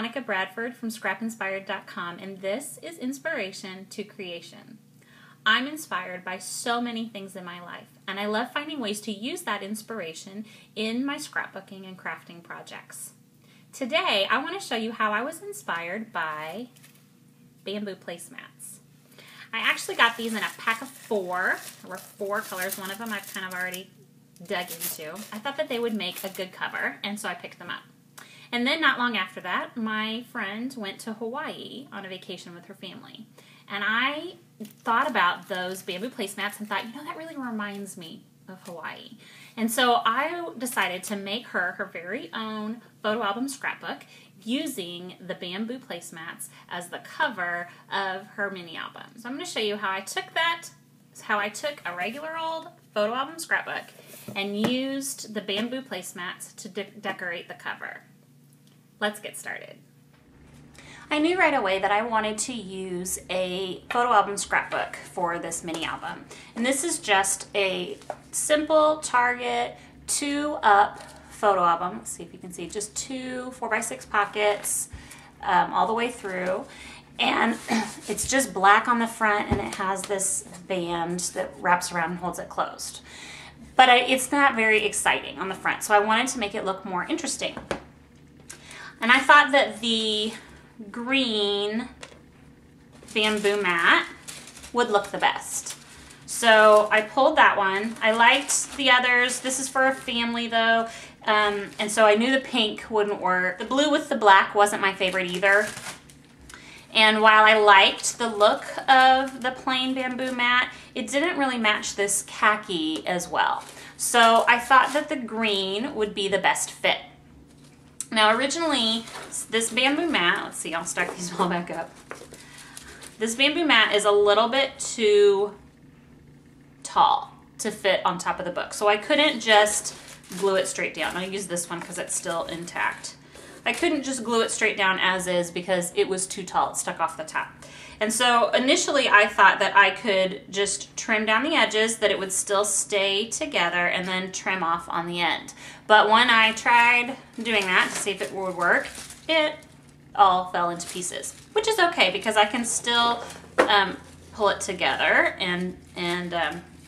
Hanukkah Bradford from scrapinspired.com, and this is Inspiration to Creation. I'm inspired by so many things in my life, and I love finding ways to use that inspiration in my scrapbooking and crafting projects. Today, I want to show you how I was inspired by bamboo placemats. I actually got these in a pack of 4. There were 4 colors. One of them I've kind of already dug into. I thought that they would make a good cover, and so I picked them up. And then not long after that, my friend went to Hawaii on a vacation with her family. And I thought about those bamboo placemats and thought, you know, that really reminds me of Hawaii. And so I decided to make her her very own photo album scrapbook using the bamboo placemats as the cover of her mini album. So I'm going to show you how I took a regular old photo album scrapbook and used the bamboo placemats to decorate the cover. Let's get started. I knew right away that I wanted to use a photo album scrapbook for this mini album. And this is just a simple Target 2-up photo album. Let's see if you can see, just 2 4x6 pockets all the way through. And it's just black on the front, and it has this band that wraps around and holds it closed. But it's not very exciting on the front, so I wanted to make it look more interesting. And I thought that the green bamboo mat would look the best. So I pulled that one. I liked the others. This is for a family though. And so I knew the pink wouldn't work. The blue with the black wasn't my favorite either. And while I liked the look of the plain bamboo mat, it didn't really match this khaki as well. So I thought that the green would be the best fit. Now originally, this bamboo mat, let's see, I'll stack these all back up. This bamboo mat is a little bit too tall to fit on top of the book. So I couldn't just glue it straight down. I'll use this one because it's still intact. I couldn't just glue it straight down as is because it was too tall. It stuck off the top. And so initially I thought that I could just trim down the edges, that it would still stay together, and then trim off on the end. But when I tried doing that to see if it would work, it all fell into pieces, which is okay because I can still pull it together and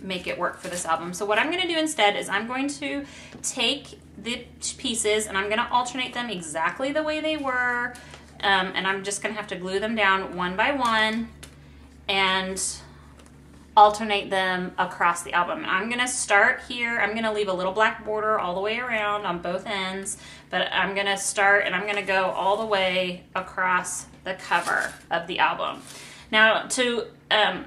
make it work for this album. So what I'm going to do instead is I'm going to take the pieces and I'm going to alternate them exactly the way they were. And I'm just going to have to glue them down one by one and alternate them across the album. And I'm going to start here. I'm going to leave a little black border all the way around on both ends, but I'm going to start and I'm going to go all the way across the cover of the album. Now, a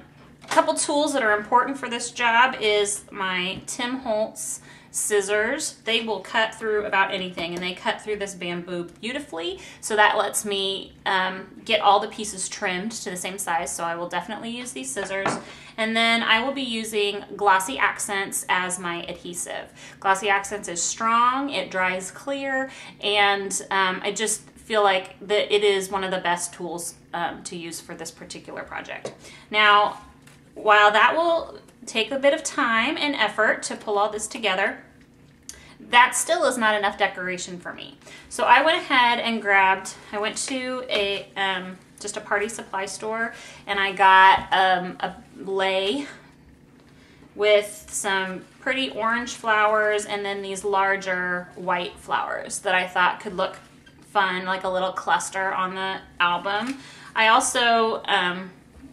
couple tools that are important for this job is my Tim Holtz scissors. They will cut through about anything, and they cut through this bamboo beautifully, so that lets me get all the pieces trimmed to the same size. So I will definitely use these scissors. And then I will be using Glossy Accents as my adhesive. Glossy Accents is strong, it dries clear, and I just feel like that it is one of the best tools to use for this particular project. Now, while that will take a bit of time and effort to pull all this together, that still is not enough decoration for me. So I went ahead and I went to just a party supply store, and I got a lei with some pretty orange flowers and then these larger white flowers that I thought could look fun, like a little cluster on the album. I also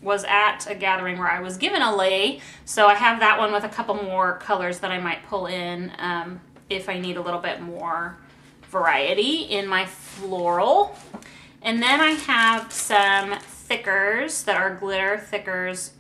was at a gathering where I was given a lei, so I have that one with a couple more colors that I might pull in if I need a little bit more variety in my floral. And then I have some thickers that are glitter thickers,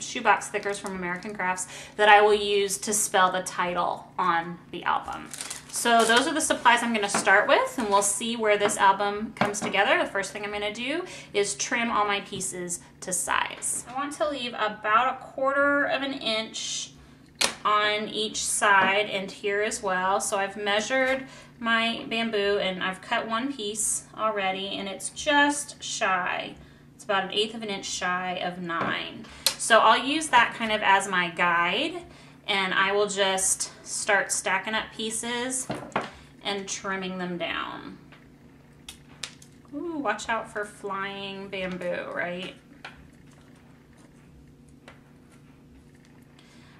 shoebox thickers from American Crafts that I will use to spell the title on the album. So those are the supplies I'm going to start with, and we'll see where this album comes together. The first thing I'm going to do is trim all my pieces to size. I want to leave about 1/4 of an inch on each side and here as well. So I've measured my bamboo and I've cut one piece already, and it's just shy. It's about 1/8 of an inch shy of 9. So I'll use that kind of as my guide, and I will just start stacking up pieces and trimming them down. Ooh, watch out for flying bamboo, right?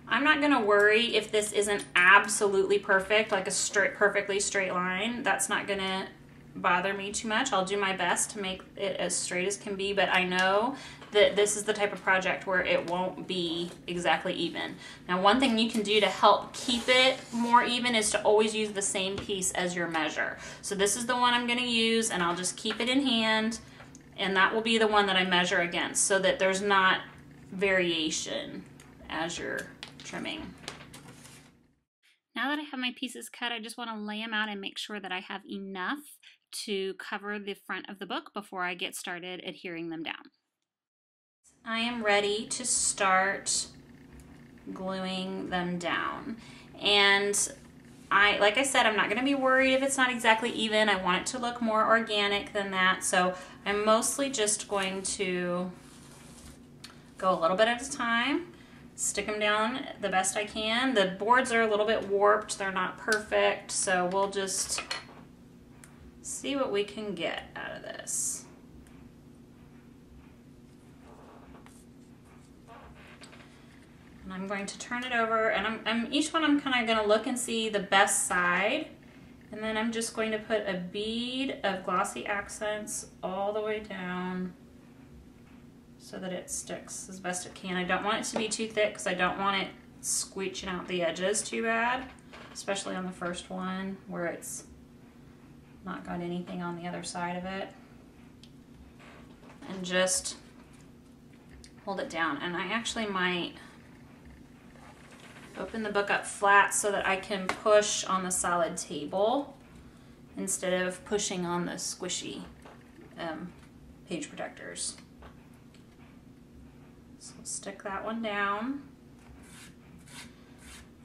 I'm not gonna worry if this isn't absolutely perfect, like a perfectly straight line. That's not gonna bother me too much. I'll do my best to make it as straight as can be, but I know that this is the type of project where it won't be exactly even. Now, one thing you can do to help keep it more even is to always use the same piece as your measure. So this is the one I'm gonna use, and I'll just keep it in hand, and that will be the one that I measure against so that there's not variation as you're trimming. Now that I have my pieces cut, I just want to lay them out and make sure that I have enough to cover the front of the book before I get started adhering them down. I am ready to start gluing them down. And like I said, I'm not going to be worried if it's not exactly even. I want it to look more organic than that. So I'm mostly just going to go a little bit at a time. Stick them down the best I can. The boards are a little bit warped. They're not perfect, so we'll just see what we can get out of this. And I'm going to turn it over, and each one I'm kind of going to look and see the best side, and then I'm just going to put a bead of glossy accents all the way down so that it sticks as best it can. I don't want it to be too thick because I don't want it squeeching out the edges too bad, especially on the first one where it's not got anything on the other side of it. And just hold it down. And I actually might open the book up flat so that I can push on the solid table instead of pushing on the squishy page protectors. So stick that one down.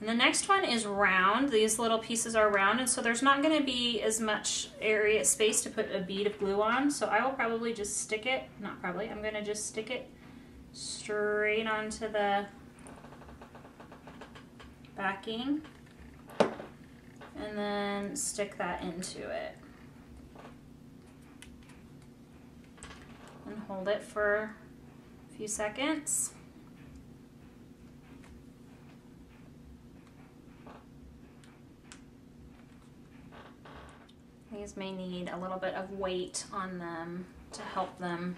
And the next one is round. These little pieces are round, and so there's not going to be as much area space to put a bead of glue on. So I will probably just stick it, not probably, I'm going to just stick it straight onto the backing and then stick that into it. And hold it for few seconds. These may need a little bit of weight on them to help them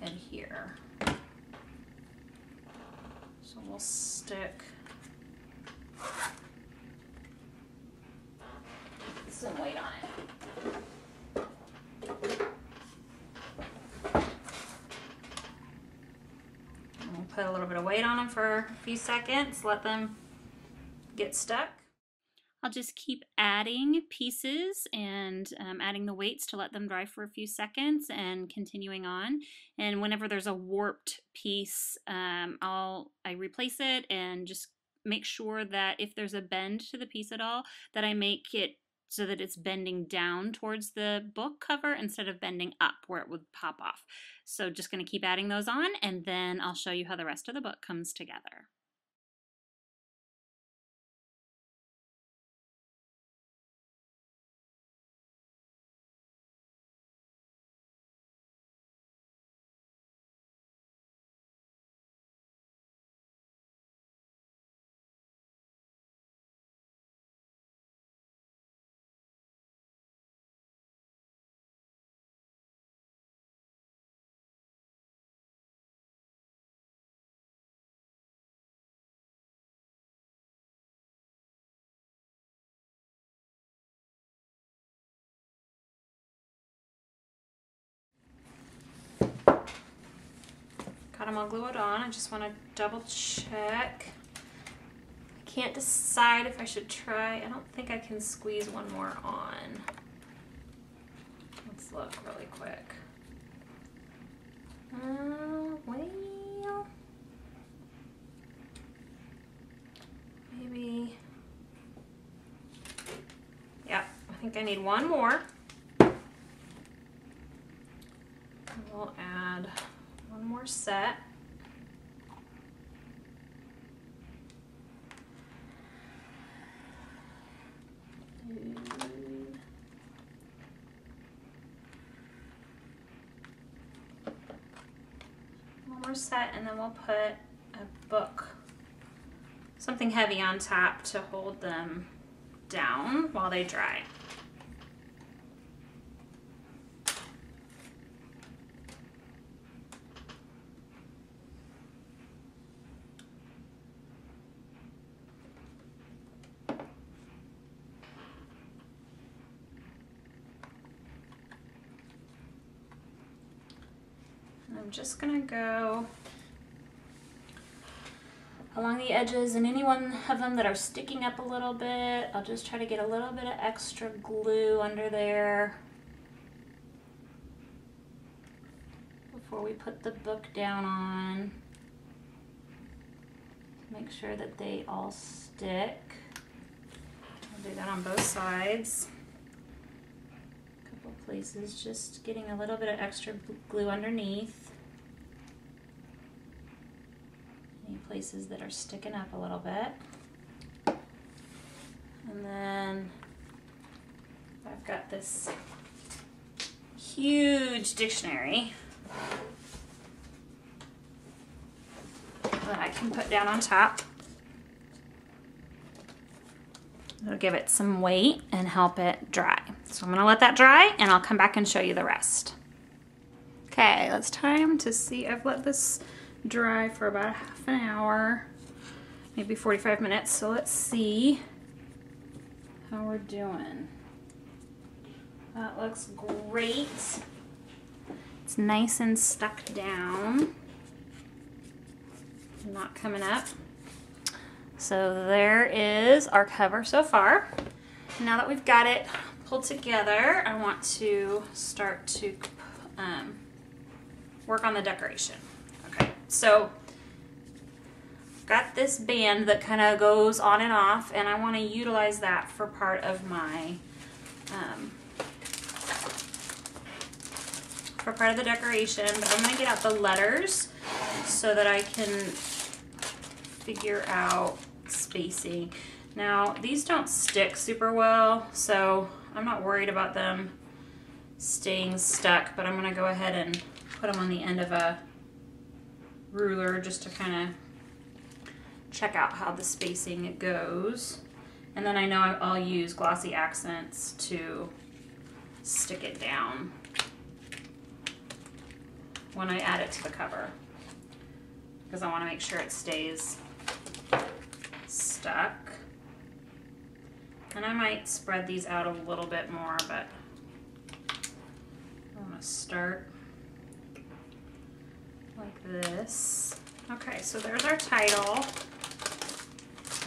adhere. So we'll stick some weight on it. We'll put a little bit of weight on them for a few seconds, let them get stuck. I'll just keep adding pieces and adding the weights to let them dry for a few seconds and continuing on. And whenever there's a warped piece, I replace it and just make sure that if there's a bend to the piece at all, that I make it so that it's bending down towards the book cover instead of bending up where it would pop off. So just going to keep adding those on, and then I'll show you how the rest of the book comes together. Got them all glued on. I just want to double check. I can't decide if I should try. I don't think I can squeeze one more on. Let's look really quick. Well, maybe. Yeah, I think I need one more. We'll add one more set. flower set, and then we'll put a book, something heavy on top to hold them down while they dry. I'm just gonna go along the edges, and any one of them that are sticking up a little bit, I'll just try to get a little bit of extra glue under there before we put the book down on. Make sure that they all stick. I'll do that on both sides. A couple places, just getting a little bit of extra glue underneath. Places that are sticking up a little bit. And then I've got this huge dictionary that I can put down on top. It'll give it some weight and help it dry. So I'm gonna let that dry and I'll come back and show you the rest. Okay, it's time to see. I've let this dry for about half an hour, maybe 45 minutes. So let's see how we're doing. That looks great. It's nice and stuck down, not coming up. So there is our cover so far. Now that we've got it pulled together, I want to start to work on the decoration. So I've got this band that kind of goes on and off, and I want to utilize that for part of my for part of the decoration. But I'm going to get out the letters so that I can figure out spacing. Now these don't stick super well, so I'm not worried about them staying stuck, but I'm going to go ahead and put them on the end of a ruler just to kind of check out how the spacing it goes. And then I know I'll use glossy accents to stick it down when I add it to the cover, because I want to make sure it stays stuck. And I might spread these out a little bit more, but I'm going to start like this. Okay, so there's our title.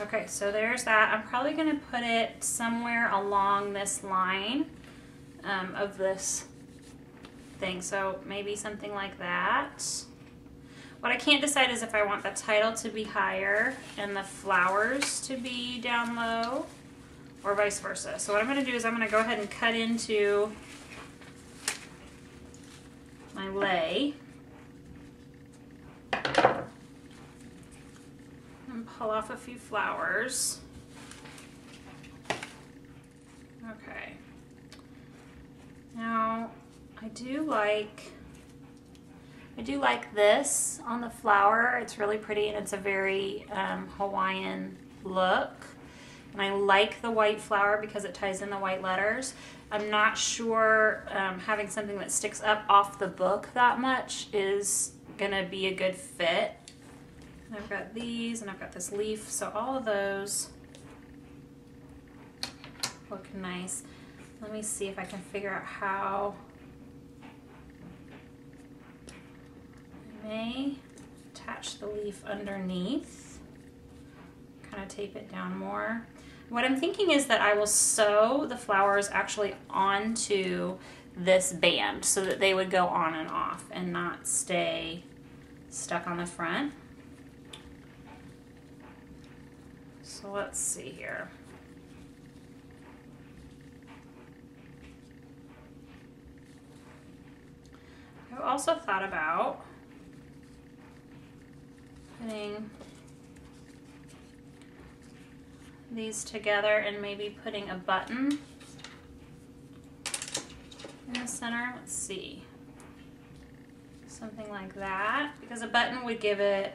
Okay, so there's that. I'm probably going to put it somewhere along this line of this thing. So maybe something like that. What I can't decide is if I want the title to be higher and the flowers to be down low, or vice versa. So what I'm going to do is I'm going to go ahead and cut into my lei and pull off a few flowers. Okay. Now I do like this on the flower. It's really pretty and it's a very Hawaiian look. And I like the white flower because it ties in the white letters. I'm not sure having something that sticks up off the book that much is gonna be a good fit. And I've got these and I've got this leaf, so all of those look nice. Let me see if I can figure out how I may attach the leaf underneath, kind of tape it down more. What I'm thinking is that I will sew the flowers actually onto this band so that they would go on and off and not stay stuck on the front. So let's see here. I've also thought about putting these together and maybe putting a button in the center. Let's see. So something like that, because a button would give it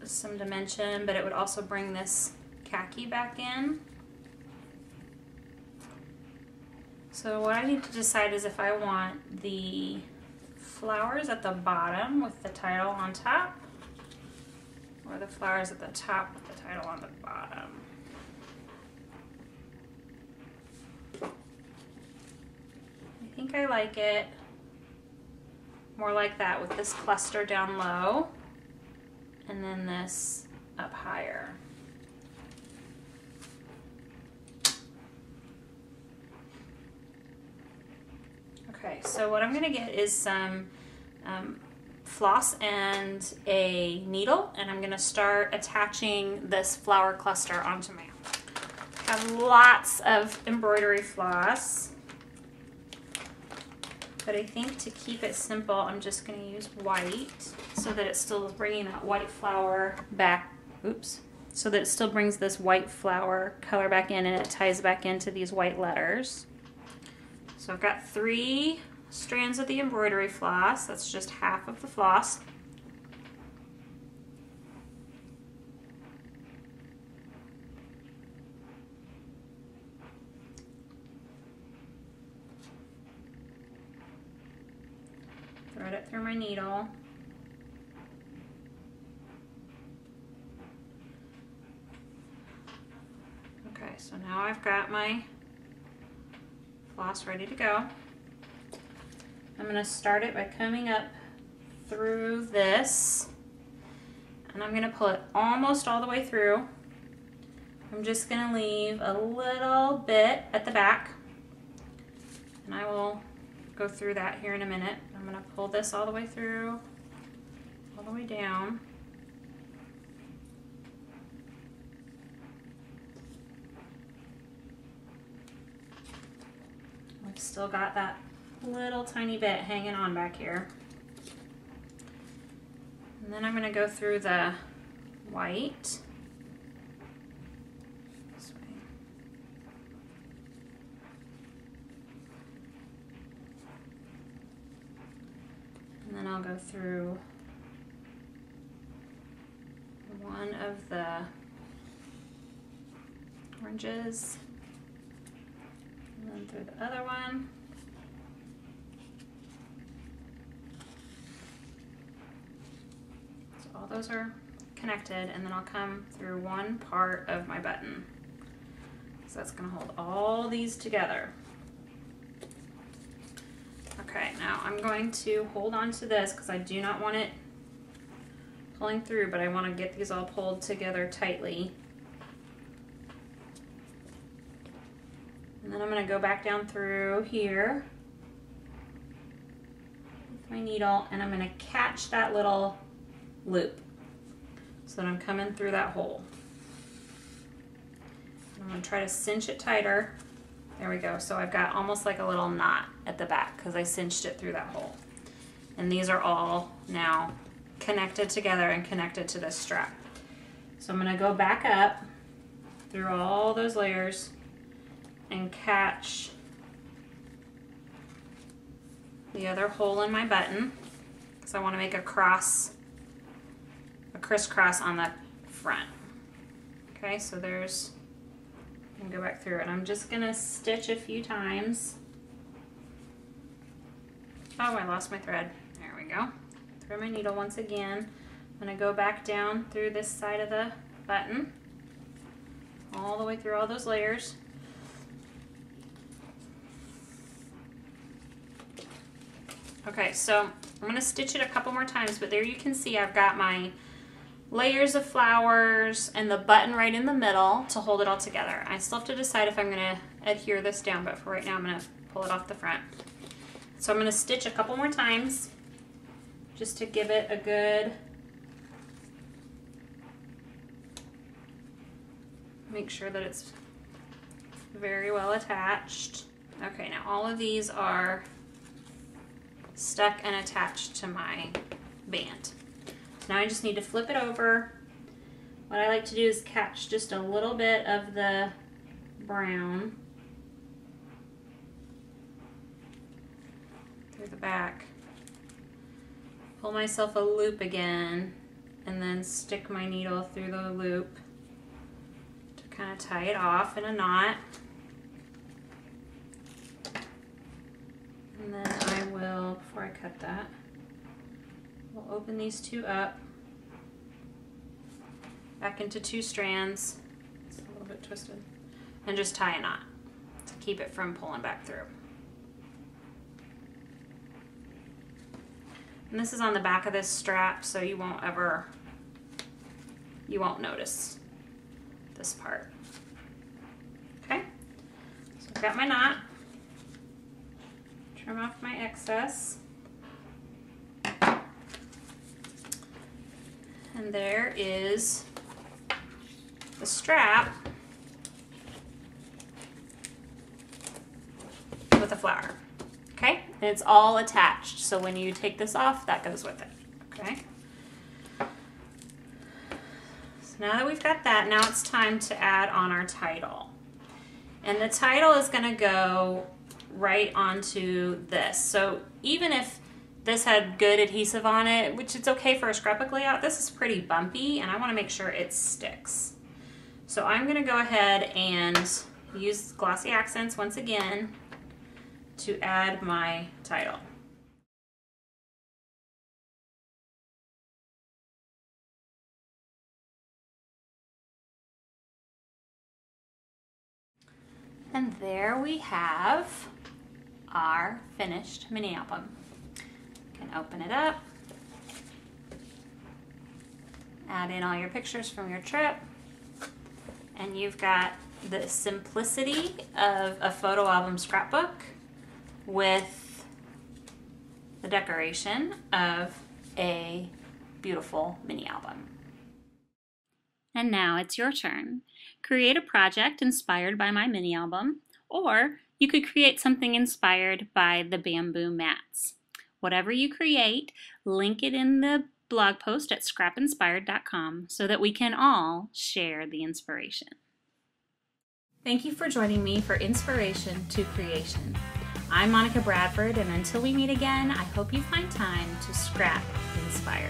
some dimension, but it would also bring this khaki back in. So what I need to decide is if I want the flowers at the bottom with the title on top, or the flowers at the top with the title on the bottom. I think I like it more like that, with this cluster down low and then this up higher. Okay, so what I'm going to get is some floss and a needle, and I'm going to start attaching this flower cluster onto my. I have lots of embroidery floss, but I think to keep it simple, I'm just going to use white so that it still is bringing that white flower back. Oops. So that it still brings this white flower color back in, and it ties back into these white letters. So I've got 3 strands of the embroidery floss. That's just half of the floss. Thread it through my needle. Okay, so now I've got my floss ready to go. I'm going to start it by coming up through this, and I'm going to pull it almost all the way through. I'm just going to leave a little bit at the back, and I will go through that here in a minute. I'm going to pull this all the way through, all the way down. I've still got that little tiny bit hanging on back here. And then I'm going to go through the white. This way. And then I'll go through one of the oranges. And then through the other one. So all those are connected, and then I'll come through one part of my button. So that's going to hold all these together. Okay, now I'm going to hold on to this because I do not want it pulling through, but I want to get these all pulled together tightly. And then I'm going to go back down through here with my needle, and I'm going to catch that little loop so that I'm coming through that hole. I'm going to try to cinch it tighter. There we go. So I've got almost like a little knot at the back because I cinched it through that hole. And these are all now connected together and connected to this strap. So I'm going to go back up through all those layers and catch the other hole in my button, because I want to make a crisscross on the front. Okay, so there's, I'm gonna go back through, and I'm just gonna stitch a few times. Oh, I lost my thread. There we go. Thread my needle once again. I'm gonna go back down through this side of the button, all the way through all those layers. Okay, so I'm going to stitch it a couple more times, but there you can see I've got my layers of flowers and the button right in the middle to hold it all together. I still have to decide if I'm going to adhere this down, but for right now I'm going to pull it off the front. So I'm going to stitch a couple more times just to give it a good, make sure that it's very well attached. Okay, now all of these are stuck and attached to my band. Now I just need to flip it over. What I like to do is catch just a little bit of the brown through the back, pull myself a loop again, and then stick my needle through the loop to kind of tie it off in a knot. And then I will, before I cut that, we'll open these two up, back into 2 strands. It's a little bit twisted. And just tie a knot to keep it from pulling back through. And this is on the back of this strap, so you won't notice this part. Okay, so I've got my knot. Trim off my excess. And there is the strap with the flower. Okay, and it's all attached, so when you take this off, that goes with it. Okay. So now that we've got that, now it's time to add on our title. And the title is going to go right onto this. So even if this had good adhesive on it, which it's okay for a scrapbook layout, this is pretty bumpy and I want to make sure it sticks. So I'm going to go ahead and use Glossy Accents once again to add my title. And there we have our finished mini album. You can open it up, add in all your pictures from your trip, and you've got the simplicity of a photo album scrapbook with the decoration of a beautiful mini album. And now it's your turn. Create a project inspired by my mini album, or you could create something inspired by the bamboo mats. Whatever you create, link it in the blog post at scrapinspired.com so that we can all share the inspiration. Thank you for joining me for Inspiration to Creation. I'm Monica Bradford, and until we meet again, I hope you find time to scrap inspired.